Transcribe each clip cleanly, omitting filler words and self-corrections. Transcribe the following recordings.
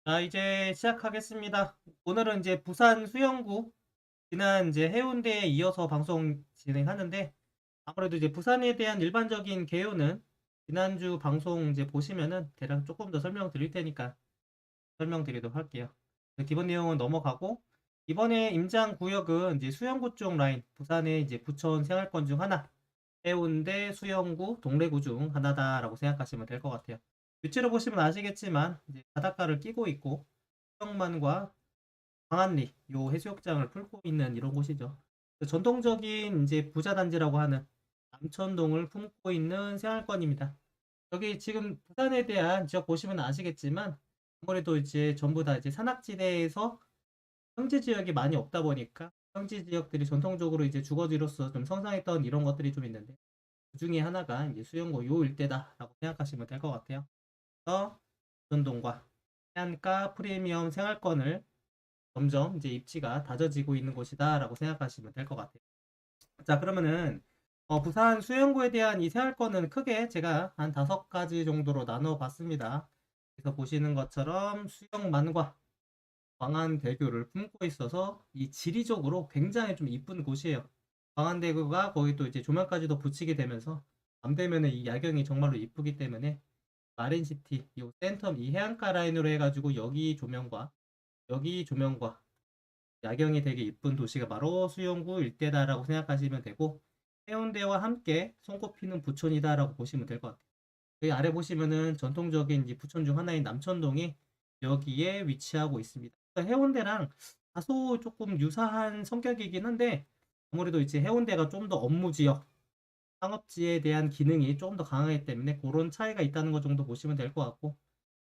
자, 이제 시작하겠습니다. 오늘은 이제 부산 수영구, 지난 이제 해운대에 이어서 방송 진행하는데, 아무래도 이제 부산에 대한 일반적인 개요는 지난주 방송 이제 보시면은 대략 조금 더 설명드릴 테니까 설명드리도록 할게요. 기본 내용은 넘어가고, 이번에 임장 구역은 이제 수영구 쪽 라인, 부산의 이제 부천 생활권 중 하나, 해운대, 수영구, 동래구 중 하나다라고 생각하시면 될 것 같아요. 위치로 보시면 아시겠지만, 이제 바닷가를 끼고 있고, 수영만과 광안리, 요 해수욕장을 품고 있는 이런 곳이죠. 전통적인 이제 부자 단지라고 하는 남천동을 품고 있는 생활권입니다. 여기 지금 부산에 대한 지역 보시면 아시겠지만 아무래도 이제 전부 다 이제 산악지대에서 평지 지역이 많이 없다 보니까 평지 지역들이 전통적으로 이제 주거지로서 좀 성장했던 이런 것들이 좀 있는데 그 중에 하나가 이제 수영구 요 일대다라고 생각하시면 될 것 같아요. 그래서 전동과 해안가 프리미엄 생활권을 점점 이제 입지가 다져지고 있는 곳이다라고 생각하시면 될 것 같아요. 자, 그러면은 부산 수영구에 대한 이 생활권은 크게 제가 한 5가지 정도로 나눠 봤습니다. 그래서 보시는 것처럼 수영만과 광안대교를 품고 있어서 이 지리적으로 굉장히 좀 이쁜 곳이에요. 광안대교가 거기 또 이제 조명까지도 붙이게 되면서 밤 되면은 이 야경이 정말로 이쁘기 때문에 마린시티 이 센텀 이 해안가 라인으로 해가지고 여기 조명과 야경이 되게 이쁜 도시가 바로 수영구 일대다라고 생각하시면 되고 해운대와 함께 손꼽히는 부촌이다라고 보시면 될 것 같아요. 여기 아래 보시면은 전통적인 이제 부촌 중 하나인 남천동이 여기에 위치하고 있습니다. 해운대랑 다소 조금 유사한 성격이긴 한데 아무래도 이제 해운대가 좀 더 업무 지역, 상업지에 대한 기능이 조금 더 강하기 때문에 그런 차이가 있다는 것 정도 보시면 될 것 같고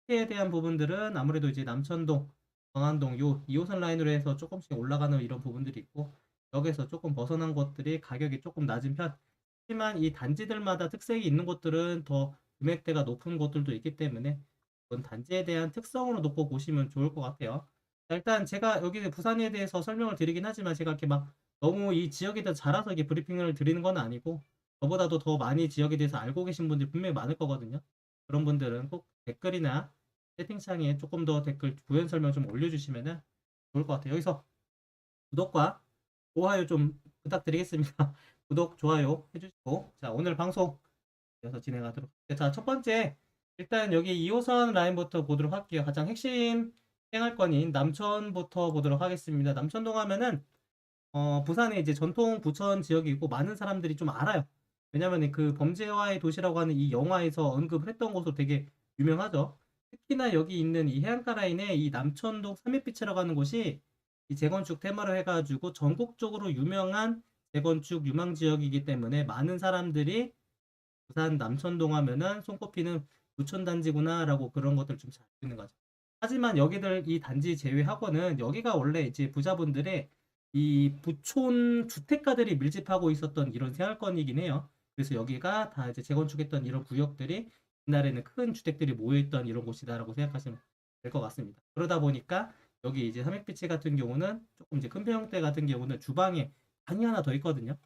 에 대한 부분들은 아무래도 이제 남천동, 광안동 요 2호선 라인으로 해서 조금씩 올라가는 이런 부분들이 있고 여기서 조금 벗어난 것들이 가격이 조금 낮은 편. 하지만 이 단지들마다 특색이 있는 곳들은 더 금액대가 높은 곳들도 있기 때문에 그건 단지에 대한 특성으로 놓고 보시면 좋을 것 같아요. 자, 일단 제가 여기 부산에 대해서 설명을 드리긴 하지만 제가 이렇게 막 너무 이 지역에 대해서 잘해서 이렇게 브리핑을 드리는 건 아니고 저보다도 더 많이 지역에 대해서 알고 계신 분들이 분명히 많을 거거든요. 그런 분들은 꼭 댓글이나 채팅창에 조금 더 댓글 부연 설명 좀 올려주시면 좋을 것 같아요. 여기서 구독과 좋아요 좀 부탁드리겠습니다. 구독, 좋아요 해주시고 자 오늘 방송 이어서 진행하도록 할게요. 자, 첫 번째 일단 여기 2호선 라인부터 보도록 할게요. 가장 핵심 생활권인 남천부터 보도록 하겠습니다. 남천동 하면은 부산에 이제 전통 부천 지역이고 많은 사람들이 좀 알아요. 왜냐면 그 범죄와의 도시라고 하는 이 영화에서 언급을 했던 곳으로 되게 유명하죠. 특히나 여기 있는 이 해안가 라인에 이 남천동 삼일빛이라고 하는 곳이 이 재건축 테마로 해가지고 전국적으로 유명한 재건축 유망 지역이기 때문에 많은 사람들이 부산 남천동 하면은 손꼽히는 부천단지구나라고 그런 것들 좀 잘 알고 있는 거죠. 하지만 여기들 이 단지 제외하고는 여기가 원래 이제 부자분들의 이 부촌 주택가들이 밀집하고 있었던 이런 생활권이긴 해요. 그래서 여기가 다 이제 재건축했던 이런 구역들이 옛날에는 큰 주택들이 모여있던 이런 곳이다라고 생각하시면 될 것 같습니다. 그러다 보니까 여기 이제 삼익비치 같은 경우는 조금 이제 큰 평형대 같은 경우는 주방에 방이 하나 더 있거든요.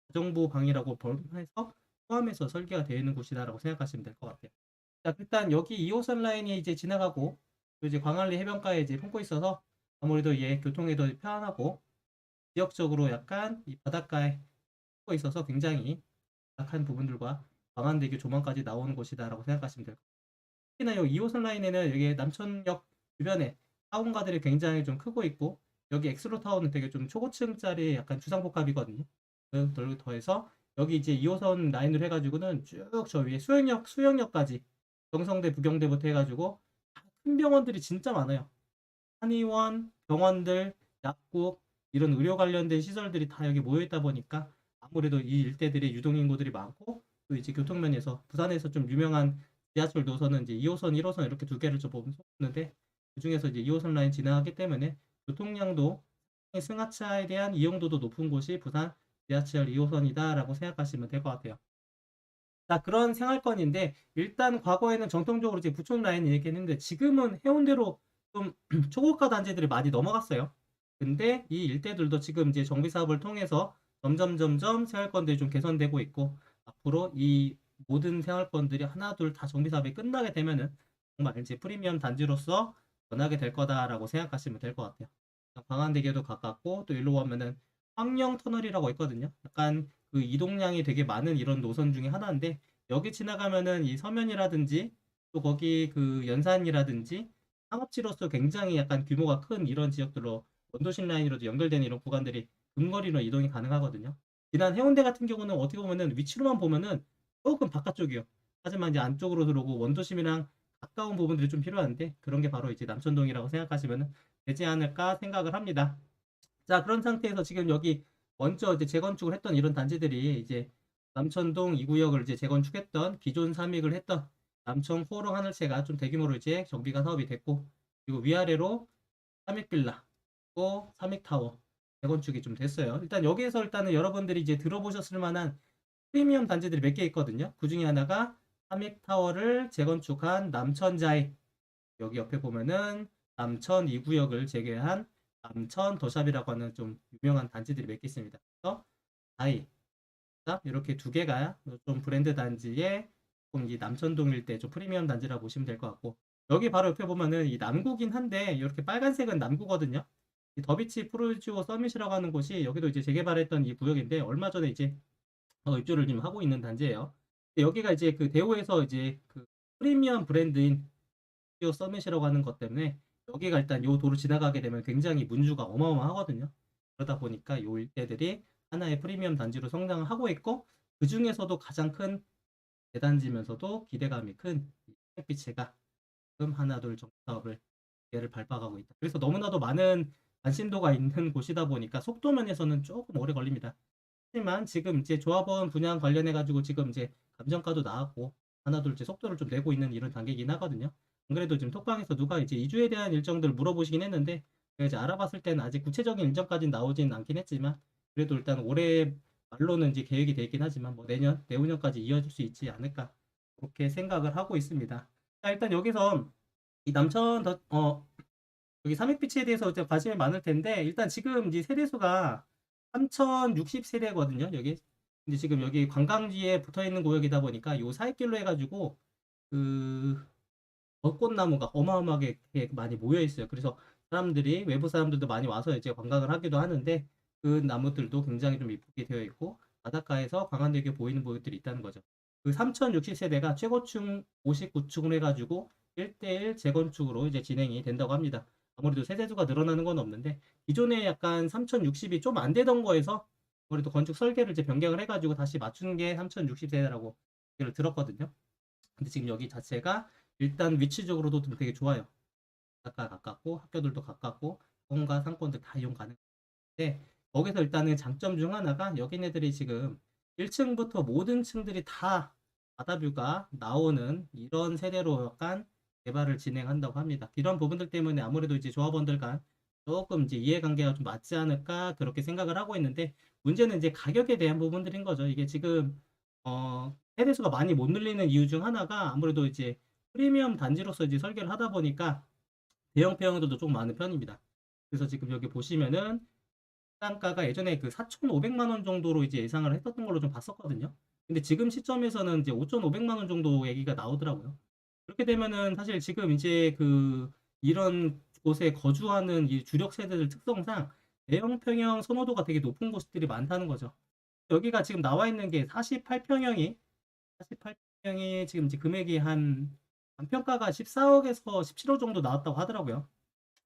가정부 방이라고 해서 포함해서 설계가 되어 있는 곳이다라고 생각하시면 될 것 같아요. 자, 일단 여기 2호선 라인이 이제 지나가고 또 이제 광안리 해변가에 이제 품고 있어서 아무래도 얘 교통이 더 편하고 지역적으로 약간 이 바닷가에 품고 있어서 굉장히 약한 부분들과 광안대교 조망까지 나오는 곳이다라고 생각하시면 될 것 같아요. 특히나 여기 2호선 라인에는 여기 남천역 주변에 타운가들이 굉장히 좀 크고 있고 여기 엑스로 타워는 되게 좀 초고층짜리 약간 주상복합이거든요. 그 더해서 여기 이제 2호선 라인으로 해가지고는 쭉 저 위에 수영역까지 경성대, 부경대부터 해가지고 큰 병원들이 진짜 많아요. 한의원, 병원들, 약국 이런 의료 관련된 시설들이 다 여기 모여 있다 보니까 아무래도 이 일대들이 유동인구들이 많고 또 이제 교통면에서 부산에서 좀 유명한 지하철 노선은 이제 2호선, 1호선 이렇게 두 개를 좀 보는데 그 중에서 이제 2호선 라인 지나가기 때문에 교통량도 승하차에 대한 이용도도 높은 곳이 부산 지하철 2호선이다라고 생각하시면 될 것 같아요. 자, 그런 생활권인데 일단 과거에는 정통적으로 이제 부촌 라인 얘기했는데 지금은 해운대로 좀 초고가 단지들이 많이 넘어갔어요. 근데 이 일대들도 지금 이제 정비 사업을 통해서 점점 생활권들이 좀 개선되고 있고 앞으로 이 모든 생활권들이 하나 둘 다 정비 사업이 끝나게 되면은 정말 이제 프리미엄 단지로서 변하게 될 거다라고 생각하시면 될 것 같아요. 광안대교도 가깝고 또 일로 오면은 황령 터널이라고 있거든요. 약간 그 이동량이 되게 많은 이런 노선 중에 하나인데 여기 지나가면은 이 서면이라든지 또 거기 그 연산이라든지 상업지로서 굉장히 약간 규모가 큰 이런 지역들로 원도심 라인으로도 연결되는 이런 구간들이 근거리로 이동이 가능하거든요. 지난 해운대 같은 경우는 어떻게 보면은 위치로만 보면은 조금 바깥쪽이요. 하지만 이제 안쪽으로 들어오고 원도심이랑 가까운 부분들이 좀 필요한데 그런 게 바로 이제 남천동이라고 생각하시면 되지 않을까 생각을 합니다. 자, 그런 상태에서 지금 여기 먼저 이제 재건축을 했던 이런 단지들이 이제 남천동 2구역을 이제 재건축했던 기존 삼익을 했던 남천 호롱 하늘채가 좀 대규모로 이제 정비가 사업이 됐고 그리고 위아래로 삼익빌라 또 삼익타워 재건축이 좀 됐어요. 일단 여기에서 일단은 여러분들이 이제 들어보셨을 만한 프리미엄 단지들이 몇 개 있거든요. 그 중에 하나가 삼익타워를 재건축한 남천자이 여기 옆에 보면은 남천 2구역을 재개한 남천 더샵이라고 하는 좀 유명한 단지들이 몇 개 있습니다. 그래서 자이, 이렇게 두 개가 좀 브랜드 단지에 조금 이 남천동 일대 좀 프리미엄 단지라고 보시면 될 것 같고 여기 바로 옆에 보면은 이 남구긴 한데 이렇게 빨간색은 남구거든요. 이 더비치 프루지오 서밋이라고 하는 곳이 여기도 이제 재개발했던 이 구역인데 얼마 전에 이제 입주를 지금 하고 있는 단지예요. 여기가 이제 그 대우에서 이제 그 프리미엄 브랜드인 프루지오 서밋이라고 하는 것 때문에 여기가 일단 요 도로 지나가게 되면 굉장히 문주가 어마어마하거든요. 그러다 보니까 요 일대들이 하나의 프리미엄 단지로 성장을 하고 있고 그 중에서도 가장 큰 대단지면서도 기대감이 큰 햇빛체가 지금 하나 둘 정비 사업을 얘를 밟아가고 있다. 그래서 너무나도 많은 관심도가 있는 곳이다 보니까 속도 면에서는 조금 오래 걸립니다. 하지만 지금 이제 조합원 분양 관련해 가지고 지금 이제 감정가도 나왔고 하나둘 이제 속도를 좀 내고 있는 이런 단계이긴 하거든요. 안 그래도 지금 톡방에서 누가 이제 이주에 대한 일정들을 물어보시긴 했는데 제가 이제 알아봤을 때는 아직 구체적인 일정까지는 나오진 않긴 했지만 그래도 일단 올해 말로는 이제 계획이 돼 있긴 하지만 뭐 내년, 내후년까지 이어질 수 있지 않을까 그렇게 생각을 하고 있습니다. 자, 일단 여기서 이 남천 여기 삼익빛에 대해서 이제 관심이 많을 텐데 일단 지금 이 세대수가 3060세대거든요. 여기 근데 지금 여기 관광지에 붙어 있는 구역이다 보니까 요 사이길로 해가지고 그 벚꽃나무가 어마어마하게 많이 모여 있어요. 그래서 사람들이 외부 사람들도 많이 와서 이제 관광을 하기도 하는데 그 나무들도 굉장히 좀 이쁘게 되어 있고 바닷가에서 광안대교 보이는 부분들이 있다는 거죠. 그 3060세대가 최고층 59층으로 해가지고 1대1 재건축으로 이제 진행이 된다고 합니다. 아무래도 세대수가 늘어나는 건 없는데 기존에 약간 3060이 좀 안 되던 거에서 아무래도 건축 설계를 이제 변경을 해가지고 다시 맞춘 게 3060세대라고 얘기를 들었거든요. 근데 지금 여기 자체가 일단 위치적으로도 좀 되게 좋아요. 바닷가 가깝고 학교들도 가깝고 공과 상권들 다 이용 가능한데 거기서 일단은 장점 중 하나가 여기네들이 지금 1층부터 모든 층들이 다 바다뷰가 나오는 이런 세대로 약간 개발을 진행한다고 합니다. 이런 부분들 때문에 아무래도 이제 조합원들 간 조금 이제 이해관계가 좀 맞지 않을까 그렇게 생각을 하고 있는데 문제는 이제 가격에 대한 부분들인 거죠. 이게 지금 세대수가 많이 못 늘리는 이유 중 하나가 아무래도 이제 프리미엄 단지로서 이제 설계를 하다 보니까 대형 평형들도 좀 많은 편입니다. 그래서 지금 여기 보시면은 단가가 예전에 그 4,500만 원 정도로 이제 예상을 했었던 걸로 좀 봤었거든요. 근데 지금 시점에서는 이제 5,500만 원 정도 얘기가 나오더라고요. 그렇게 되면은 사실 지금 이제 그 이런 곳에 거주하는 이 주력 세대들 특성상 대형 평형 선호도가 되게 높은 곳들이 많다는 거죠. 여기가 지금 나와 있는 게 48평형이 지금 이제 금액이 한 단평가가 14억에서 17억 정도 나왔다고 하더라고요.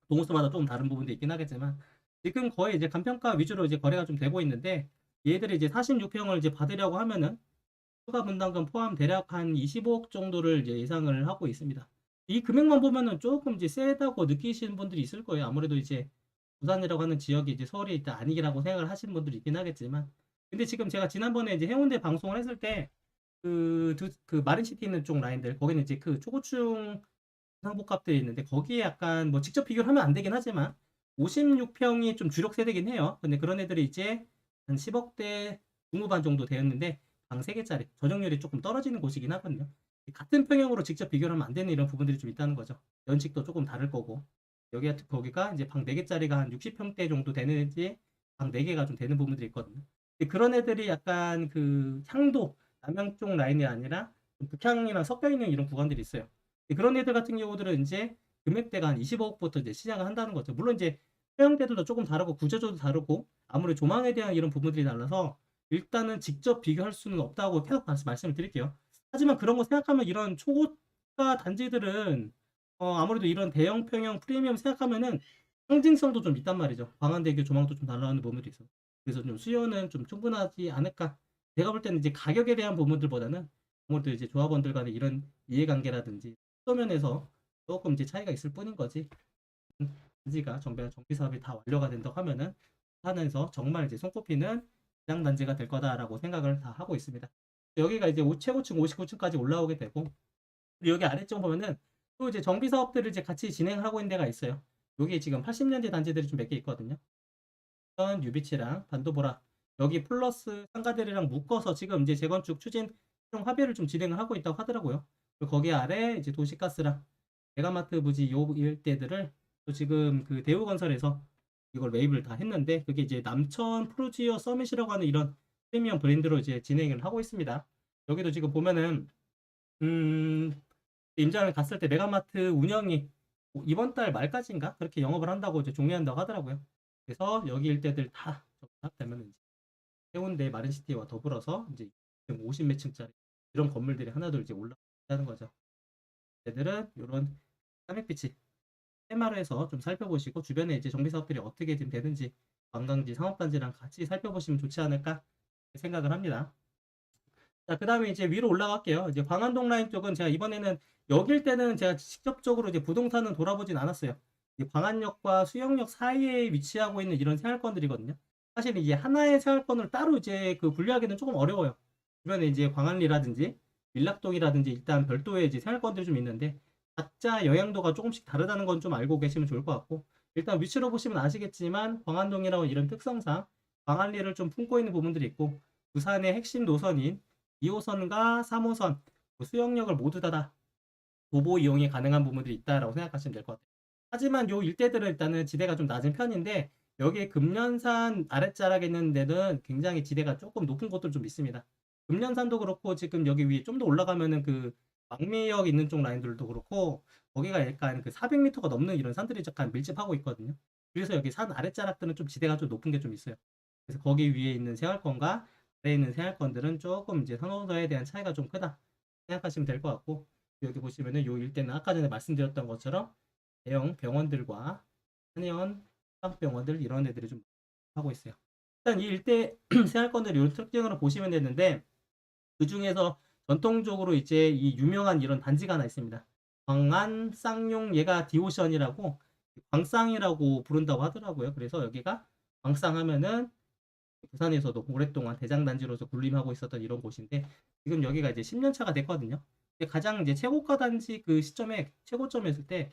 동호수마다 좀 다른 부분도 있긴 하겠지만 지금 거의 이제 간평가 위주로 이제 거래가 좀 되고 있는데 얘들이 이제 46평을 이제 받으려고 하면은 추가 분담금 포함 대략 한 25억 정도를 이제 예상을 하고 있습니다. 이 금액만 보면은 조금 이제 세다고 느끼시는 분들이 있을 거예요. 아무래도 이제 부산이라고 하는 지역이 이제 서울이 일단 아니라고 생각을 하시는 분들이 있긴 하겠지만 근데 지금 제가 지난번에 이제 해운대 방송을 했을 때 그 마린시티 있는 쪽 라인들 거기는 이제 그 초고층 상복합들이 있는데 거기에 약간 뭐 직접 비교를 하면 안 되긴 하지만 56평이 좀 주력 세대긴 해요. 근데 그런 애들이 이제 한 10억대 중후반 정도 되었는데 방 3개짜리 저적률이 조금 떨어지는 곳이긴 하거든요. 같은 평형으로 직접 비교를 하면 안 되는 이런 부분들이 좀 있다는 거죠. 연식도 조금 다를 거고 거기가 이제 방 4개짜리가 한 60평대 정도 되는지 방 4개가 좀 되는 부분들이 있거든요. 그런 애들이 약간 그 향도 남양 쪽 라인이 아니라 북향이랑 섞여 있는 이런 구간들이 있어요. 그런 애들 같은 경우들은 이제 금액대가 한 20억부터 이제 시작을 한다는 거죠. 물론 이제 사용대들도 조금 다르고 구조조도 다르고 아무래도 조망에 대한 이런 부분들이 달라서 일단은 직접 비교할 수는 없다고 계속 다시 말씀을 드릴게요. 하지만 그런 거 생각하면 이런 초고가 단지들은 아무래도 이런 대형 평형 프리미엄 생각하면은 상징성도 좀 있단 말이죠. 광안대교 조망도 좀 달라는 부분도 있어. 그래서 좀 수요는 좀 충분하지 않을까. 제가 볼 때는 이제 가격에 대한 부분들보다는 아무래도 이제 조합원들 간의 이런 이해관계라든지 소면에서 조금 이제 차이가 있을 뿐인 거지. 단지가 정비 사업이 다 완료가 된다고 하면은 하나에서 정말 이제 손꼽히는 시장 단지가 될 거다라고 생각을 다 하고 있습니다. 여기가 이제 최고층 59층까지 올라오게 되고 여기 아래쪽 보면은 또 이제 정비 사업들을 이제 같이 진행을 하고 있는 데가 있어요. 여기 지금 80년대 단지들이 좀 몇 개 있거든요. 유비치랑 반도보라 여기 플러스 상가들이랑 묶어서 지금 이제 재건축 추진 협의를 좀 진행을 하고 있다고 하더라고요. 그리고 거기 아래 이제 도시가스랑 메가마트 부지 요 일대들을 또 지금 그 대우건설에서 이걸 매입을 다 했는데 그게 이제 남천 프로지오 서밋이라고 하는 이런 프리미엄 브랜드로 이제 진행을 하고 있습니다. 여기도 지금 보면은 임장을 갔을 때 메가마트 운영이 이번 달 말까지인가 그렇게 영업을 한다고 이제 종료한다고 하더라고요. 그래서 여기 일대들 다 되면 이제 해운대 마린시티와 더불어서 이제 50몇 층짜리 이런 건물들이 하나둘 이제 올라가는 거죠. 얘들은 이런 삼익빛이 테마로해서 좀 살펴보시고 주변에 이제 정비 사업들이 어떻게 좀 되는지 관광지 상업단지랑 같이 살펴보시면 좋지 않을까 생각을 합니다. 자, 그 다음에 이제 위로 올라갈게요. 이제 광안동 라인 쪽은 제가 이번에는 여길 때는 제가 직접적으로 이제 부동산은 돌아보진 않았어요. 광안역과 수영역 사이에 위치하고 있는 이런 생활권들이거든요. 사실 이게 하나의 생활권을 따로 이제 그 분류하기는 조금 어려워요. 주변에 이제 광안리라든지 밀락동이라든지 일단 별도의 이제 생활권들이 좀 있는데 각자 영향도가 조금씩 다르다는 건 좀 알고 계시면 좋을 것 같고 일단 위치로 보시면 아시겠지만 광안동이라고 이런 특성상 광안리를 좀 품고 있는 부분들이 있고 부산의 핵심 노선인 2호선과 3호선 수영역을 모두 다 도보 이용이 가능한 부분들이 있다라고 생각하시면 될 것 같아요. 하지만 요 일대들은 일단은 지대가 좀 낮은 편인데 여기에 금련산 아랫자락에 있는 데는 굉장히 지대가 조금 높은 곳들 좀 있습니다. 금련산도 그렇고 지금 여기 위에 좀 더 올라가면은 그 망미역 있는 쪽 라인들도 그렇고 거기가 약간 그 400m가 넘는 이런 산들이 약간 밀집하고 있거든요. 그래서 여기 산 아랫자락들은 좀 지대가 좀 높은 게 좀 있어요. 그래서 거기 위에 있는 생활권과 아래에 있는 생활권들은 조금 이제 선호도에 대한 차이가 좀 크다 생각하시면 될 것 같고 여기 보시면은 요 일대는 아까 전에 말씀드렸던 것처럼 대형 병원들과 한의원, 상병원들 이런 애들이 좀 하고 있어요. 일단 이 일대 생활권들 이런 특징으로 보시면 되는데 그 중에서 전통적으로 이제 이 유명한 이런 단지가 하나 있습니다. 광안 쌍용 얘가 디오션이라고 광쌍이라고 부른다고 하더라고요. 그래서 여기가 광쌍하면은 부산에서도 오랫동안 대장단지로서 군림하고 있었던 이런 곳인데 지금 여기가 이제 10년 차가 됐거든요. 가장 이제 최고가 단지 그 시점에 최고점이었을 때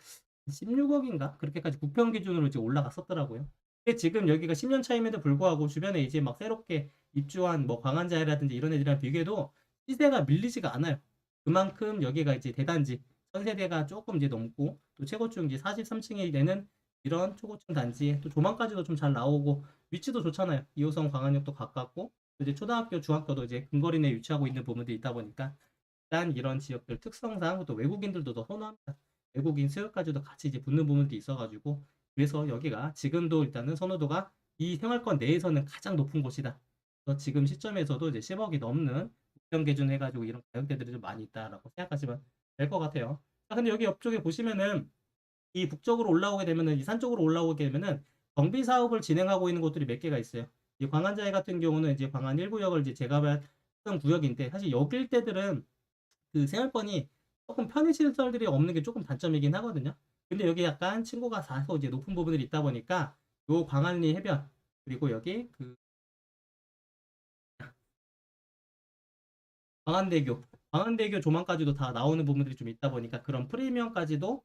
16억인가 그렇게까지 부평 기준으로 이제 올라갔었더라고요. 근데 지금 여기가 10년 차임에도 불구하고 주변에 이제 막 새롭게 입주한 뭐 광안자이라든지 이런 애들이랑 비교해도 시세가 밀리지가 않아요. 그만큼 여기가 이제 대단지 전세대가 조금 이제 넘고 또 최고층 이제 43층이 되는 이런 초고층 단지에 또 조망까지도 좀 잘 나오고 위치도 좋잖아요. 2호선 광안역도 가깝고 이제 초등학교, 중학교도 이제 근거리 내에 위치하고 있는 부분들이 있다 보니까 일단 이런 지역들 특성상 또 외국인들도 더 선호합니다. 외국인 수요까지도 같이 이제 붙는 부분도 있어가지고 그래서 여기가 지금도 일단은 선호도가 이 생활권 내에서는 가장 높은 곳이다. 그래서 지금 시점에서도 이제 10억이 넘는 국정 기준 해가지고 이런 가격대들이 좀 많이 있다라고 생각하시면 될 것 같아요. 자, 근데 여기 옆쪽에 보시면은 이 북쪽으로 올라오게 되면은 이 산 쪽으로 올라오게 되면은 정비 사업을 진행하고 있는 곳들이 몇 개가 있어요. 이 광안자이 같은 경우는 이제 광안 1구역을 이제 재개발한 구역인데 사실 여기 일대들은 그 생활권이 조금 편의시설들이 없는 게 조금 단점이긴 하거든요. 근데 여기 약간 층고가 사서 이제 높은 부분들이 있다 보니까 요 광안리 해변 그리고 여기 그 광안대교 조망까지도 다 나오는 부분들이 좀 있다 보니까 그런 프리미엄까지도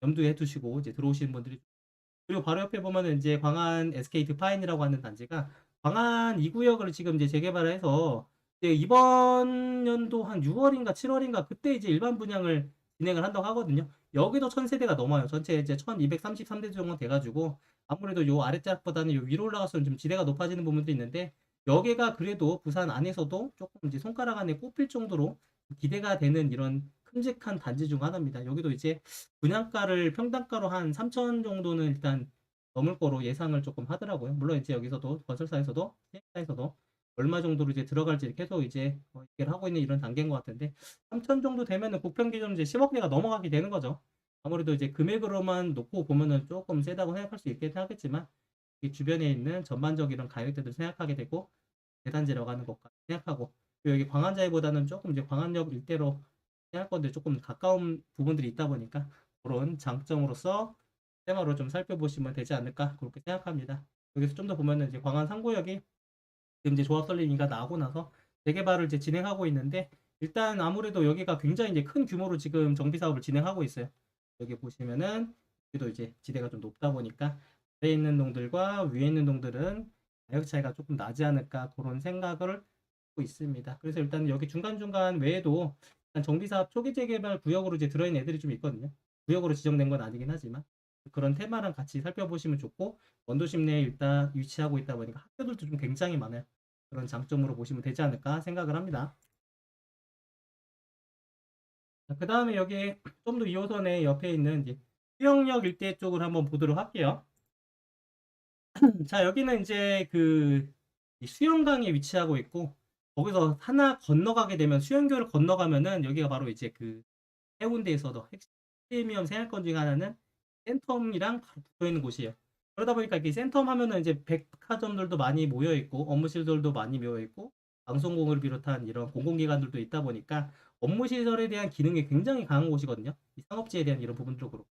염두에 두시고 이제 들어오시는 분들이 그리고 바로 옆에 보면은 이제 광안 SK 드파인이라고 하는 단지가 광안 2구역을 지금 이제 재개발을 해서 이제 이번 연도 한 6월인가 7월인가 그때 이제 일반 분양을 진행을 한다고 하거든요. 여기도 1000세대가 넘어요. 전체 이제 1233대 정도 돼가지고 아무래도 요 아랫자락보다는 요 위로 올라가서는 좀 지대가 높아지는 부분도 있는데 여기가 그래도 부산 안에서도 조금 이제 손가락 안에 꼽힐 정도로 기대가 되는 이런 큼직한 단지 중 하나입니다. 여기도 이제 분양가를 평당가로 한 3천 정도는 일단 넘을 거로 예상을 조금 하더라고요. 물론 이제 여기서도 건설사에서도 시행사에서도 얼마 정도로 이제 들어갈지 계속 이제 얘기를 하고 있는 이런 단계인 것 같은데 3천 정도 되면은 국평 기준 이제 10억대가 넘어가게 되는 거죠. 아무래도 이제 금액으로만 놓고 보면은 조금 세다고 생각할 수 있긴 하겠지만 이 주변에 있는 전반적인 이런 가격대도 생각하게 되고 대단지라고 하는 것까지 생각하고 그리고 여기 광안자이보다는 조금 이제 광안역 일대로 생각할 건데 조금 가까운 부분들이 있다 보니까 그런 장점으로서 테마로 좀 살펴보시면 되지 않을까 그렇게 생각합니다. 여기서 좀 더 보면은 이제 광안 3구역이 지금 이제 조합 설립인가 나오고 나서 재개발을 이제 진행하고 있는데 일단 아무래도 여기가 굉장히 이제 큰 규모로 지금 정비 사업을 진행하고 있어요. 여기 보시면은 여기도 이제 지대가 좀 높다 보니까 아래에 있는 동들과 위에 있는 동들은 가격 차이가 조금 나지 않을까 그런 생각을 하고 있습니다. 그래서 일단 여기 중간중간 외에도 일단 정비 사업 초기 재개발 구역으로 이제 들어있는 애들이 좀 있거든요. 구역으로 지정된 건 아니긴 하지만 그런 테마랑 같이 살펴보시면 좋고 원도심 내에 일단 위치하고 있다 보니까 학교들도 좀 굉장히 많아요. 그런 장점으로 보시면 되지 않을까 생각을 합니다. 그 다음에 여기 좀 더 2호선의 옆에 있는 이제 수영역 일대 쪽을 한번 보도록 할게요. 자, 여기는 이제 그 수영강에 위치하고 있고 거기서 하나 건너가게 되면 수영교를 건너가면은 여기가 바로 이제 그 해운대에서도 프리미엄 생활권 중에 하나는 센텀이랑 바로 붙어 있는 곳이에요. 그러다 보니까 이 센텀 하면은 이제 백화점들도 많이 모여 있고 업무실들도 많이 모여 있고 방송국을 비롯한 이런 공공기관들도 있다 보니까 업무시설에 대한 기능이 굉장히 강한 곳이거든요. 이 상업지에 대한 이런 부분도 그렇고.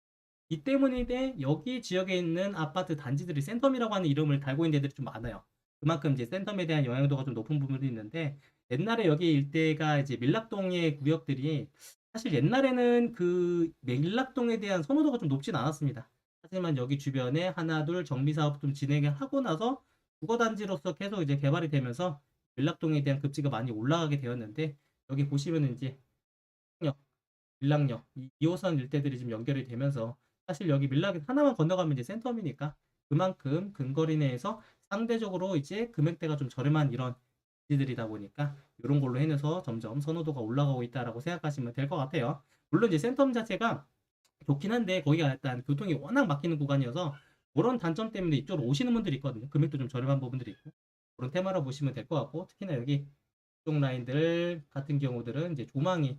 이 때문에 여기 지역에 있는 아파트 단지들이 센텀이라고 하는 이름을 달고 있는 데들이 좀 많아요. 그만큼 이제 센텀에 대한 영향도가 좀 높은 부분도 있는데 옛날에 여기 일대가 이제 밀락동의 구역들이 사실 옛날에는 그 밀락동에 대한 선호도가 좀 높진 않았습니다. 하지만 여기 주변에 하나 둘 정비 사업 좀 진행을 하고 나서 주거 단지로서 계속 이제 개발이 되면서 밀락동에 대한 급지가 많이 올라가게 되었는데 여기 보시면은 이제 밀락역, 이 2호선 일대들이 지금 연결이 되면서 사실 여기 밀락 하나만 건너가면 이제 센텀이니까 그만큼 근거리 내에서 상대적으로 이제 금액대가 좀 저렴한 이런 지들이다 보니까 이런 걸로 해내서 점점 선호도가 올라가고 있다라고 생각하시면 될 것 같아요. 물론 이제 센텀 자체가 좋긴 한데 거기가 일단 교통이 워낙 막히는 구간이어서 그런 단점 때문에 이쪽으로 오시는 분들이 있거든요. 금액도 좀 저렴한 부분들이 있고 그런 테마로 보시면 될 것 같고 특히나 여기 이쪽 라인들 같은 경우들은 이제 조망이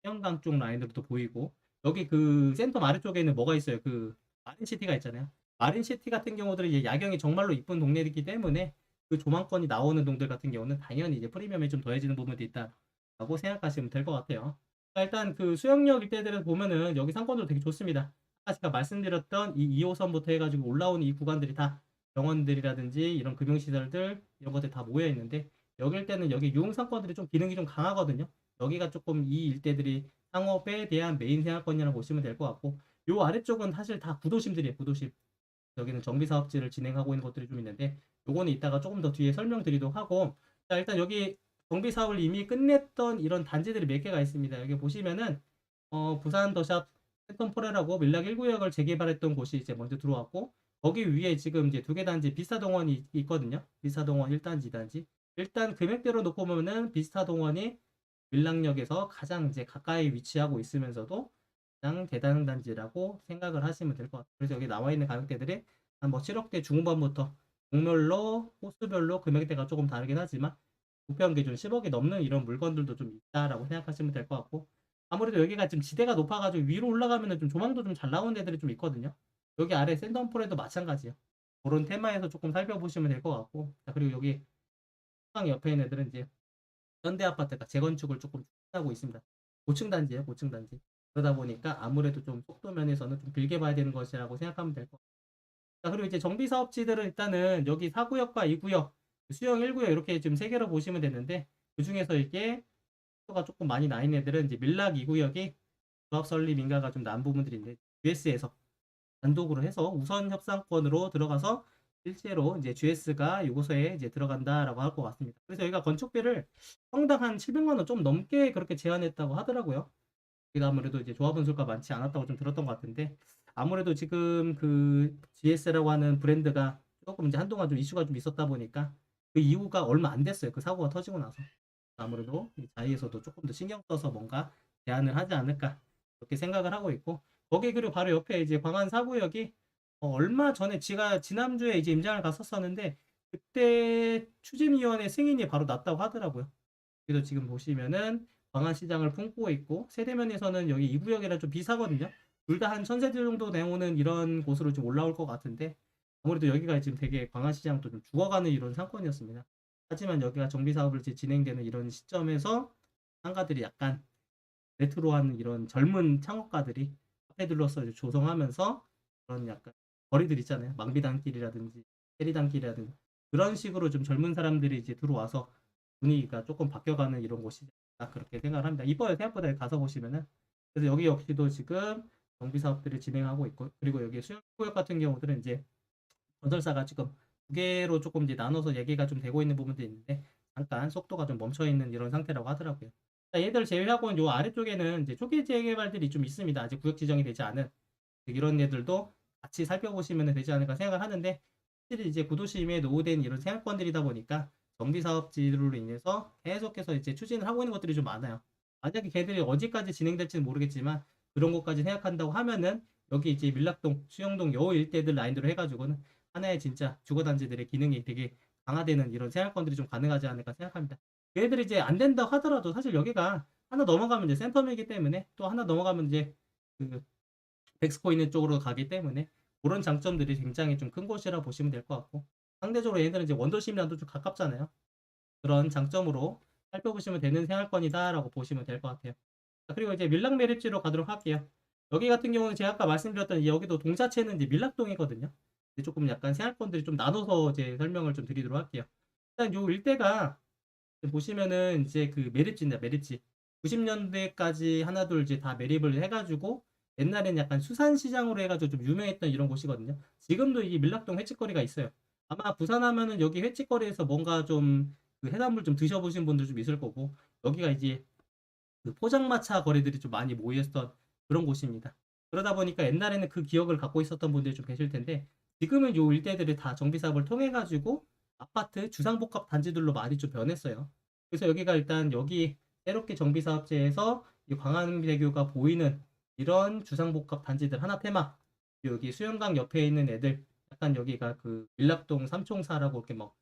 태영강 쪽 라인으로도 보이고 여기 그 센텀 아래쪽에는 뭐가 있어요? 그 마린시티가 있잖아요. 마린시티 같은 경우들은 이제 야경이 정말로 이쁜 동네이기 때문에 그 조망권이 나오는 동들 같은 경우는 당연히 이제 프리미엄이 좀 더해지는 부분도 있다라고 생각하시면 될 것 같아요. 자, 일단 그 수영역 일대들을 보면은 여기 상권도 되게 좋습니다. 아까 제가 말씀드렸던 이 2호선부터 해가지고 올라오는 이 구간들이 다 병원들이라든지 이런 금융시설들 이런 것들 다 모여 있는데 여기 일대는 여기 유흥상권들이 좀 기능이 좀 강하거든요. 여기가 조금 이 일대들이 상업에 대한 메인 생활권이라고 보시면 될 것 같고 요 아래쪽은 사실 다 구도심들이에요. 구도심. 여기는 정비사업지를 진행하고 있는 것들이 좀 있는데 요거는 이따가 조금 더 뒤에 설명드리도록 하고 자 일단 여기 정비사업을 이미 끝냈던 이런 단지들이 몇 개가 있습니다. 여기 보시면은 부산 더샵 센텀포레라고 밀락 1구역을 재개발했던 곳이 이제 먼저 들어왔고 거기 위에 지금 이제 두 개 단지 비스타동원이 있거든요. 비스타동원 1단지, 2단지. 일단 금액대로 놓고 보면은 비스타동원이 밀락역에서 가장 이제 가까이 위치하고 있으면서도 가장 대단한 단지라고 생각을 하시면 될 것 같아요. 그래서 여기 나와 있는 가격대들이 한 뭐 7억대 중반부터 종별로 호수별로 금액대가 조금 다르긴 하지만 부평 기준 10억이 넘는 이런 물건들도 좀 있다라고 생각하시면 될 것 같고 아무래도 여기가 지금 지대가 높아가지고 위로 올라가면 좀 조망도 좀 잘 나오는 데들이 좀 있거든요. 여기 아래 센텀폴에도 마찬가지예요. 그런 테마에서 조금 살펴보시면 될 것 같고 자, 그리고 여기 수강 옆에 있는 애들은 이제 현대아파트가 재건축을 조금 하고 있습니다. 고층 단지예요, 고층 단지. 그러다 보니까 아무래도 좀 속도 면에서는 좀 길게 봐야 되는 것이라고 생각하면 될 것 같아요. 자, 그리고 이제 정비 사업지들은 일단은 여기 4구역과 2구역, 수영 1구역 이렇게 지금 세 개로 보시면 되는데 그 중에서 이게 속도가 조금 많이 나 있는 애들은 이제 밀락 2구역이 조합 설립 인가가 좀 난 부분들인데 GS에서 단독으로 해서 우선 협상권으로 들어가서 실제로 이제 GS가 요거서에 이제 들어간다라고 할 것 같습니다. 그래서 여기가 건축비를 평당 한 700만 원 좀 넘게 그렇게 제한했다고 하더라고요. 여기가 아무래도 이제 조합원 수가 많지 않았다고 좀 들었던 것 같은데 아무래도 지금 그 GS라고 하는 브랜드가 조금 이제 한동안 좀 이슈가 좀 있었다 보니까 그 이후가 얼마 안 됐어요. 그 사고가 터지고 나서 아무래도 이 자리에서도 조금 더 신경 써서 뭔가 제한을 하지 않을까 그렇게 생각을 하고 있고, 거기 그리고 바로 옆에 이제 광안 4구역이 얼마 전에 제가 지난주에 이제 임장을 갔었었는데 그때 추진위원회 승인이 바로 났다고 하더라고요. 그래서 지금 보시면은 광안시장을 품고 있고, 세대면에서는 여기 2구역이라 좀 비싸거든요. 둘 다 한 1000세대 정도 내오는 이런 곳으로 좀 올라올 것 같은데, 아무래도 여기가 지금 되게 광안시장도 좀 죽어가는 이런 상권이었습니다. 하지만 여기가 정비사업을 이제 진행되는 이런 시점에서 상가들이 약간 레트로한 이런 젊은 창업가들이 카페들로서 이제 조성하면서 그런 약간 거리들 있잖아요. 망비단길이라든지 세리단길이라든지 그런 식으로 좀 젊은 사람들이 이제 들어와서 분위기가 조금 바뀌어가는 이런 곳이다. 그렇게 생각을 합니다. 이뻐요. 생각보다 가서 보시면은. 그래서 여기 역시도 지금 정비 사업들을 진행하고 있고, 그리고 여기 수영구역 같은 경우들은 이제 건설사가 지금 두 개로 조금 이제 나눠서 얘기가 좀 되고 있는 부분도 있는데 잠깐 속도가 좀 멈춰 있는 이런 상태라고 하더라고요. 자, 얘들 제외하고는 요 아래쪽에는 이제 초기 재개발들이 좀 있습니다. 아직 구역 지정이 되지 않은 이런 애들도 같이 살펴보시면 되지 않을까 생각을 하는데, 확실히 이제 구도심에 노후된 이런 생활권들이다 보니까 정비 사업지로 인해서 계속해서 이제 추진을 하고 있는 것들이 좀 많아요. 만약에 걔들이 어디까지 진행될지는 모르겠지만 그런 것까지 생각한다고 하면은 여기 이제 밀락동, 수영동 요 일대들 라인으로 해가지고는 하나의 진짜 주거단지들의 기능이 되게 강화되는 이런 생활권들이 좀 가능하지 않을까 생각합니다. 얘들이 이제 안 된다 하더라도 사실 여기가 하나 넘어가면 이제 센텀이기 때문에, 또 하나 넘어가면 이제 그 백스코 있는 쪽으로 가기 때문에 그런 장점들이 굉장히 좀 큰 곳이라 보시면 될 것 같고, 상대적으로 얘들은 이제 원도심이랑도 좀 가깝잖아요. 그런 장점으로 살펴보시면 되는 생활권이다라고 보시면 될 것 같아요. 그리고 이제 밀락 메리지로 가도록 할게요. 여기 같은 경우는 제가 아까 말씀드렸던 여기도 동자체는 이제 밀락동이거든요. 조금 약간 생활권들이 좀 나눠서 이제 설명을 좀 드리도록 할게요. 일단 요 일대가 보시면은 이제 그 매립지입니다. 매립지. 90년대까지 하나둘 이제 다 매립을 해가지고 옛날에는 약간 수산시장으로 해가지고 좀 유명했던 이런 곳이거든요. 지금도 이 밀락동 횟집거리가 있어요. 아마 부산 하면은 여기 횟집거리에서 뭔가 좀 그 해산물 좀 드셔보신 분들 좀 있을 거고, 여기가 이제 그 포장마차 거리들이 좀 많이 모였던 그런 곳입니다. 그러다 보니까 옛날에는 그 기억을 갖고 있었던 분들이 좀 계실 텐데, 지금은 요 일대들이 다 정비 사업을 통해 가지고 아파트 주상복합 단지들로 많이 좀 변했어요. 그래서 여기가 일단 여기 새롭게 정비 사업체에서 이 광안대교가 보이는 이런 주상복합 단지들 하나 테마, 여기 수영강 옆에 있는 애들 약간 여기가 그 밀락동 삼총사라고 이렇게 막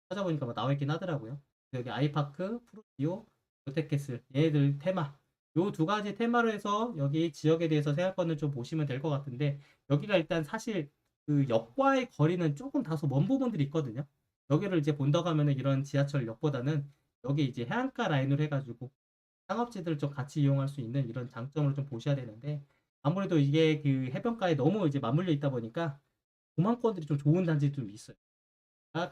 찾아보니까 막 나와 있긴 하더라고요. 여기 아이파크, 프루지오, 롯데캐슬 얘네들 테마, 요 두 가지 테마로 해서 여기 지역에 대해서 생각권을 좀 보시면 될 것 같은데, 여기가 일단 사실 그 역과의 거리는 조금 다소 먼 부분들이 있거든요. 여기를 이제 본다고 하면은 이런 지하철역보다는 여기 이제 해안가 라인으로 해가지고 상업지들을 좀 같이 이용할 수 있는 이런 장점을 좀 보셔야 되는데, 아무래도 이게 그 해변가에 너무 이제 맞물려 있다 보니까 조망권들이 좀 좋은 단지도 좀 있어요.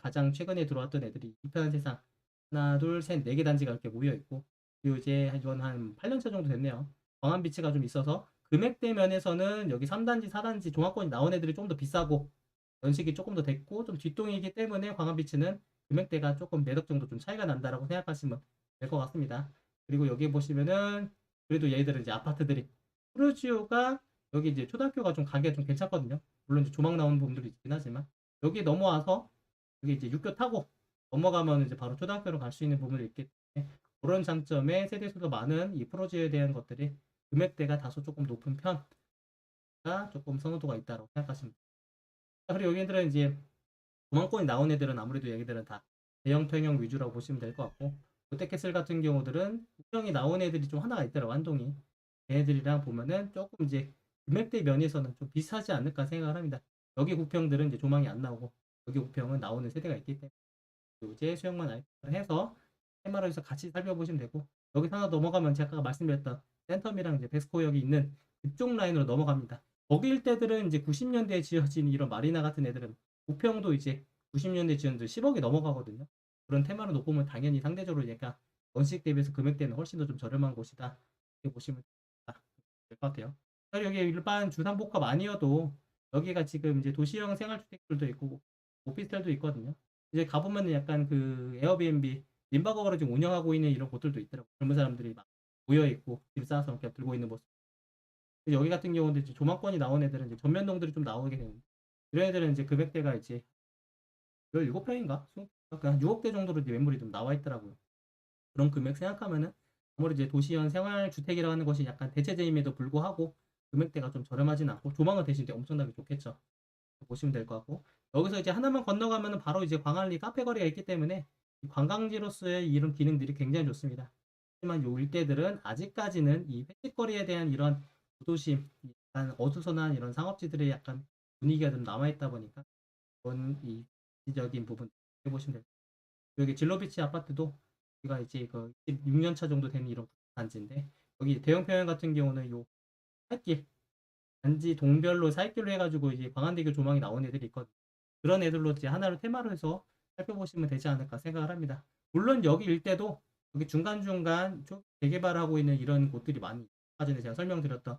가장 최근에 들어왔던 애들이 이편한 세상 하나 둘 셋 네 개 단지가 이렇게 모여 있고, 그리고 이제 이건 한 8년차 정도 됐네요. 광안비치가 좀 있어서 금액대 면에서는 여기 3단지 4단지 종합권이 나온 애들이 좀 더 비싸고 연식이 조금 더 됐고 좀 뒷동이기 때문에 광안비치는 금액대가 조금 매덕 정도 좀 차이가 난다라고 생각하시면 될 것 같습니다. 그리고 여기 보시면은 그래도 얘들은 이제 아파트들이 프루지오가 여기 이제 초등학교가 좀 가기가 좀 괜찮거든요. 물론 이제 조망 나오는 부분들이 있긴 하지만 여기 넘어와서 여기 이제 육교 타고 넘어가면 이제 바로 초등학교로 갈 수 있는 부분이 있기 때문에 그런 장점에 세대수도 많은 이 프로지에 대한 것들이 금액대가 다소 조금 높은 편가 조금 선호도가 있다고 생각하시면 됩니다. 그리고 여기들은 이제 도망권이 나온 애들은 아무래도 얘기들은 다 대형 평형 위주라고 보시면 될 것 같고, 롯데캐슬 같은 경우들은 구평이 나온 애들이 좀 하나가 있더라고, 한동이. 얘네들이랑 보면은 조금 이제 금액대 면에서는 좀 비슷하지 않을까 생각을 합니다. 여기 구평들은 이제 조망이 안 나오고 여기 구평은 나오는 세대가 있기 때문에 이제 수영만 알파를 해서 테마로에서 같이 살펴보시면 되고, 여기 하나 넘어가면 제가 아까 말씀드렸던 센텀이랑 이제 베스코역이 있는 그쪽 라인으로 넘어갑니다. 거기 일대들은 이제 90년대에 지어진 이런 마리나 같은 애들은 우평도 이제 90년대 지었는데 10억이 넘어가거든요. 그런 테마로 놓고 보면 당연히 상대적으로 얘가 원식 대비해서 금액대는 훨씬 더 좀 저렴한 곳이다 이렇게 보시면 될 것 같아요. 여기 일반 주상복합 아니어도 여기가 지금 이제 도시형 생활주택들도 있고 오피스텔도 있거든요. 이제 가보면은 약간 그 에어비앤비 민박업으로 지금 운영하고 있는 이런 곳들도 있더라고요. 젊은 사람들이 막 모여있고 짐 싸서 이렇게 들고 있는 모습. 여기 같은 경우는 이제 조망권이 나온 애들은 이제 전면동들이 좀 나오게 되는데, 이런 애들은 이제 금액대가 이제 17평인가? 한 6억대 정도로 이제 매물이 좀 나와 있더라고요. 그런 금액 생각하면은 아무래도 이제 도시형 생활주택이라고 하는 것이 약간 대체제임에도 불구하고 금액대가 좀 저렴하진 않고 조망은 대신 이제 엄청나게 좋겠죠. 보시면 될 것 같고 여기서 이제 하나만 건너가면은 바로 이제 광안리 카페 거리가 있기 때문에 관광지로서의 이런 기능들이 굉장히 좋습니다. 하지만 요 일대들은 아직까지는 이 회식거리에 대한 이런 부도심, 약간 어수선한 이런 상업지들의 약간 분위기가 좀 남아있다 보니까 그런 이 지적인 부분 해보시면 됩니다. 여기 진로비치 아파트도 우리가 이제 그 6년 차 정도 되는 이런 단지인데 여기 대형 평형 같은 경우는 요 살길 단지 동별로 살길로 해가지고 이제 광안대교 조망이 나온 애들이 있거든요. 그런 애들로 이제 하나를 테마로 해서 살펴보시면 되지 않을까 생각을 합니다. 물론 여기 일대도 여기 중간중간 좀 재개발하고 있는 이런 곳들이 많이 아까 전에 제가 설명드렸던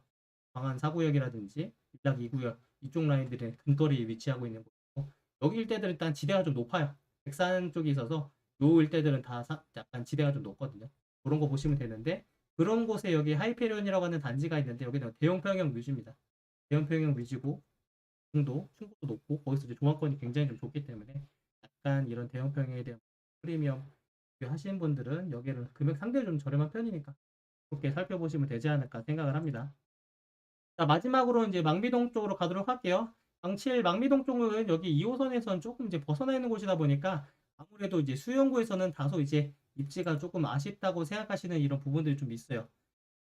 광안 4구역이라든지 일락 2구역 이쪽 라인들의 근거리에 위치하고 있는 곳이고 여기 일대들은 일단 지대가 좀 높아요. 백산 쪽에 있어서 요 일대들은 다 약간 지대가 좀 높거든요. 그런 거 보시면 되는데 그런 곳에 여기 하이페리온이라고 하는 단지가 있는데 여기는 대형 평형 위주입니다. 대형 평형 위주고 층고도 높고 거기서 이제 조망권이 굉장히 좀 좋기 때문에 약간 이런 대형 평형에 대한 프리미엄 하시는 분들은 여기는 금액 상대로 좀 저렴한 편이니까 그렇게 살펴보시면 되지 않을까 생각을 합니다. 자, 마지막으로 이제 망미동 쪽으로 가도록 할게요. 방칠 망미동 쪽은 여기 2호선에선 조금 이제 벗어나 있는 곳이다 보니까 아무래도 이제 수영구에서는 다소 이제 입지가 조금 아쉽다고 생각하시는 이런 부분들이 좀 있어요.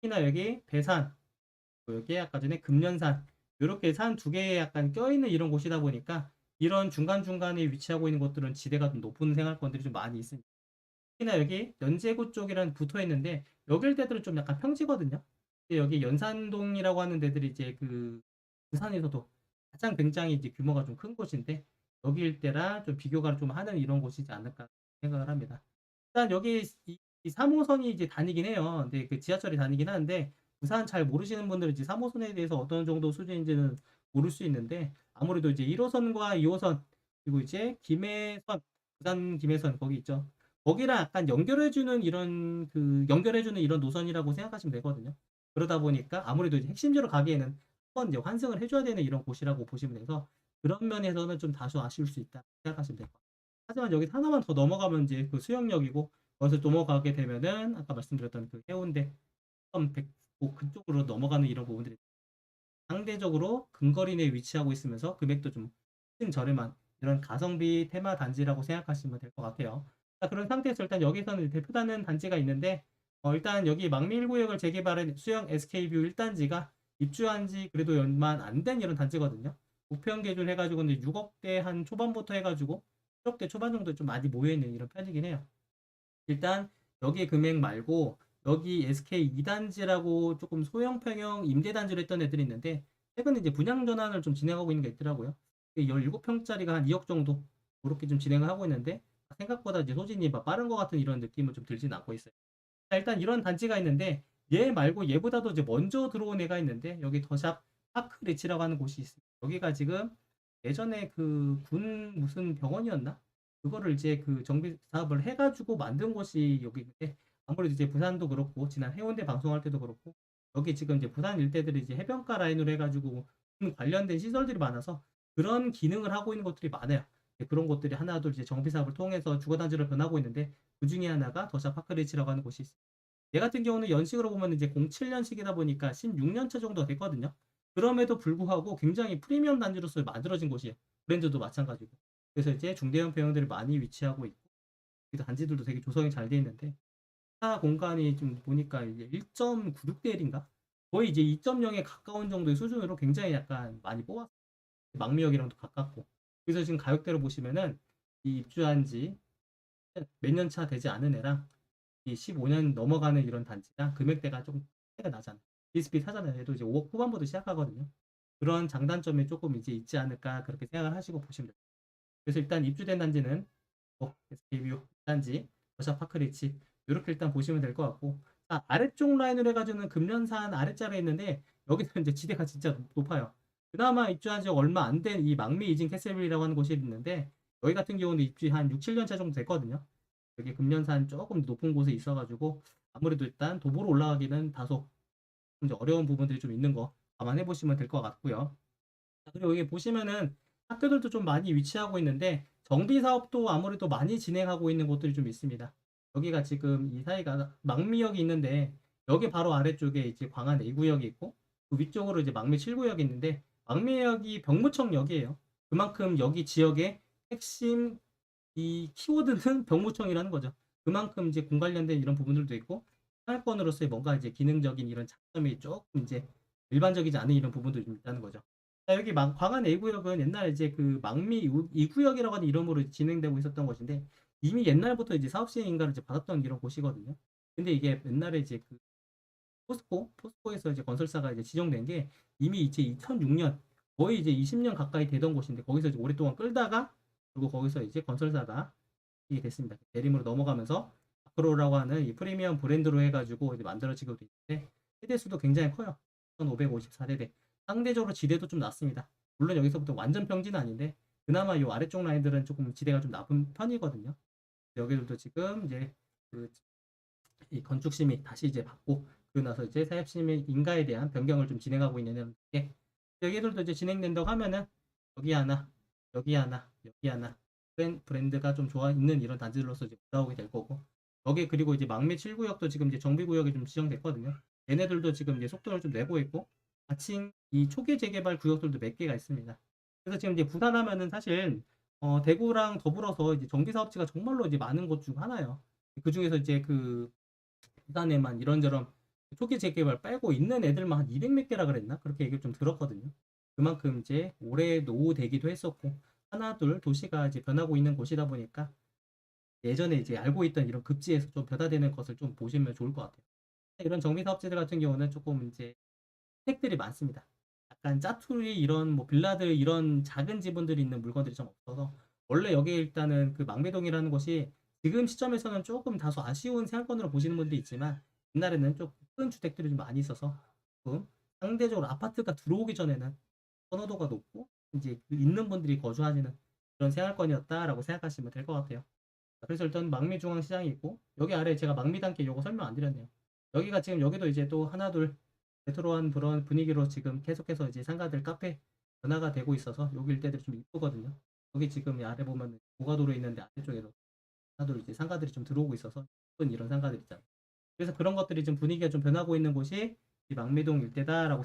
특히나 여기 배산, 여기 아까 전에 금년산 이렇게 산 두 개에 약간 껴있는 이런 곳이다 보니까 이런 중간중간에 위치하고 있는 곳들은 지대가 좀 높은 생활권들이 좀 많이 있습니다. 특히나 여기 연제구 쪽이랑 붙어 있는데 여길 때들은 좀 약간 평지거든요. 근데 여기 연산동이라고 하는 데들이 이제 그 부산에서도 가장 굉장히 이제 규모가 좀 큰 곳인데 여기일 때랑 좀 비교가 좀 하는 이런 곳이지 않을까 생각을 합니다. 일단 여기 이 3호선이 이제 다니긴 해요. 근데 그 지하철이 다니긴 하는데 부산 잘 모르시는 분들은 이제 3호선에 대해서 어떤 정도 수준인지는 모를 수 있는데 아무래도 이제 1호선과 2호선 그리고 이제 김해선 부산 김해선 거기 있죠. 거기랑 약간 연결해주는 이런 노선이라고 생각하시면 되거든요. 그러다 보니까 아무래도 이제 핵심지로 가기에는 한번 이제 환승을 해줘야 되는 이런 곳이라고 보시면 돼서 그런 면에서는 좀 다소 아쉬울 수 있다 생각하시면 될 것 같아요. 하지만 여기 하나만 더 넘어가면 이제 그 수영역이고 거기서 넘어가게 되면은 아까 말씀드렸던 그 해운대 백곡 그쪽으로 넘어가는 이런 부분들이 상대적으로 근거리 내에 위치하고 있으면서 금액도 좀 훨씬 저렴한 이런 가성비 테마 단지라고 생각하시면 될 것 같아요. 자, 그런 상태에서 일단 여기서는 대표다는 단지가 있는데 일단 여기 망미 1구역을 재개발한 수영 SK뷰 1단지가 입주한 지 그래도 연만 안 된 이런 단지거든요. 우편 계준 해가지고 이제 6억대 한 초반부터 해가지고 7억대 초반 정도 좀 많이 모여있는 이런 편이긴 해요. 일단 여기 금액 말고 여기 SK 2단지라고 조금 소형 평형 임대단지로 했던 애들이 있는데 최근에 이제 분양 전환을 좀 진행하고 있는 게 있더라고요. 17평짜리가 한 2억 정도 그렇게 좀 진행을 하고 있는데 생각보다 이제 소진이 빠른 것 같은 이런 느낌은 좀 들진 않고 있어요. 자, 일단 이런 단지가 있는데 얘 말고 얘보다도 이제 먼저 들어온 애가 있는데 여기 더샵 파크 리치라고 하는 곳이 있습니다. 여기가 지금 예전에 그 군 무슨 병원이었나? 그거를 이제 그 정비 사업을 해가지고 만든 곳이 여기인데 아무래도 이제 부산도 그렇고 지난 해운대 방송할 때도 그렇고 여기 지금 이제 부산 일대들이 이제 해변가 라인으로 해가지고 관련된 시설들이 많아서 그런 기능을 하고 있는 것들이 많아요. 그런 것들이 하나둘 이제 정비 사업을 통해서 주거단지로 변하고 있는데 그 중에 하나가 더샵 파크리치라고 하는 곳이 있습니다. 얘 같은 경우는 연식으로 보면 이제 07년식이다 보니까 16년 차 정도 됐거든요. 그럼에도 불구하고 굉장히 프리미엄 단지로서 만들어진 곳이에요. 브랜드도 마찬가지고. 그래서 이제 중대형 배형들이 많이 위치하고 있고 단지들도 되게 조성이 잘 돼 있는데 차 공간이 좀 보니까 이제 1.96대 1인가? 거의 이제 2.0에 가까운 정도의 수준으로 굉장히 약간 많이 뽑았어요. 망미역이랑도 가깝고. 그래서 지금 가격대로 보시면은 이 입주한 지 몇 년 차 되지 않은 애랑 이 15년 넘어가는 이런 단지랑 금액대가 좀 차이가 나잖아요. 비슷비슷하잖아요. 얘도 이제 5억 후반부터 시작하거든요. 그런 장단점이 조금 이제 있지 않을까 그렇게 생각을 하시고 보시면 됩니다. 그래서 일단 입주된 단지는 SK뷰 단지, 더샵 파크리치 이렇게 일단 보시면 될 것 같고 아래쪽 라인으로 해가지고는 금년산 아래자리에 있는데 여기서 이제 지대가 진짜 높아요. 그나마 입주한 지 얼마 안 된 이 망미 이진 캐슬빌이라고 하는 곳이 있는데 여기 같은 경우는 입주 한 6, 7년 차 정도 됐거든요. 여기 금년산 조금 높은 곳에 있어가지고 아무래도 일단 도보로 올라가기는 다소 이제 어려운 부분들이 좀 있는 거 감안해 보시면 될 것 같고요. 그리고 여기 보시면은 학교들도 좀 많이 위치하고 있는데 정비 사업도 아무래도 많이 진행하고 있는 곳들이 좀 있습니다. 여기가 지금 이 사이가 망미역이 있는데 여기 바로 아래쪽에 이제 광안 A구역이 있고 그 위쪽으로 이제 망미 7구역이 있는데 망미역이 병무청역이에요. 그만큼 여기 지역의 핵심 이 키워드는 병무청이라는 거죠. 그만큼 이제 공 관련된 이런 부분들도 있고 생활권으로서의 뭔가 이제 기능적인 이런 장점이 조금 이제 일반적이지 않은 이런 부분도 좀 있다는 거죠. 자, 여기 광안 A구역은 옛날에 이제 그 망미 2구역이라고 하는 이름으로 진행되고 있었던 곳인데 이미 옛날부터 이제 사업 시행 인가를 이제 받았던 이런 곳이거든요. 근데 이게 옛날에 이제 그 포스코에서 이제 건설사가 이제 지정된 게 이미 이제 2006년 거의 이제 20년 가까이 되던 곳인데 거기서 이제 오랫동안 끌다가 그리고 거기서 이제 건설사가 이게 됐습니다. 대림으로 넘어가면서 아크로라고 하는 이 프리미엄 브랜드로 해가지고 이제 만들어지고 있는데 세대 수도 굉장히 커요. 1554대대. 상대적으로 지대도 좀 낮습니다. 물론 여기서부터 완전 평지는 아닌데 그나마 이 아래쪽 라인들은 조금 지대가 좀 낮은 편이거든요. 여기들도 지금 이제 그 이 건축 심의 다시 이제 받고 그러고 나서 이제 사업 심의 인가에 대한 변경을 좀 진행하고 있는 게 여기들도 이제 진행된다고 하면은 여기 하나, 여기 하나, 여기 하나 브랜드가 좀 좋아 있는 이런 단지들로서 이제 올라오게 될 거고 여기 그리고 이제 망미 7구역도 지금 이제 정비구역이 좀 지정됐거든요. 얘네들도 지금 이제 속도를 좀 내고 있고 마침 이 초기 재개발 구역들도 몇 개가 있습니다. 그래서 지금 이제 부산 하면은 사실 대구랑 더불어서 이제 정비 사업지가 정말로 이제 많은 곳 중 하나예요. 그 중에서 이제 그 부산에만 이런저런 초기 재개발 빼고 있는 애들만 한 200 몇 개라 그랬나? 그렇게 얘기를 좀 들었거든요. 그만큼 이제 오래 노후되기도 했었고 하나 둘 도시가 이제 변하고 있는 곳이다 보니까 예전에 이제 알고 있던 이런 급지에서 좀 변화되는 것을 좀 보시면 좋을 것 같아요. 이런 정비 사업지들 같은 경우는 조금 이제 혜택들이 많습니다. 약간 짜투리 이런 뭐 빌라들 이런 작은 지분들이 있는 물건들이 좀 없어서 원래 여기 일단은 그 망배동이라는 곳이 지금 시점에서는 조금 다소 아쉬운 생활권으로 보시는 분도 있지만 옛날에는 좀 큰 주택들이 좀 많이 있어서 조금 상대적으로 아파트가 들어오기 전에는 선호도가 높고 이제 그 있는 분들이 거주하시는 그런 생활권이었다라고 생각하시면 될 것 같아요. 그래서 일단 망미중앙시장이 있고 여기 아래 제가 망미단길 요거 설명 안 드렸네요. 여기가 지금 여기도 이제 또 하나 둘 레트로한 그런 분위기로 지금 계속해서 이제 상가들 카페 변화가 되고 있어서 여기 일대들이 좀 이쁘거든요. 여기 지금 아래 보면 고가도로 있는데 아래쪽에도 하나 둘 이제 상가들이 좀 들어오고 있어서 이쁜 이런 상가들 있잖아요. 그래서 그런 것들이 좀 분위기가 좀 변하고 있는 곳이 이 망미동 일대다라고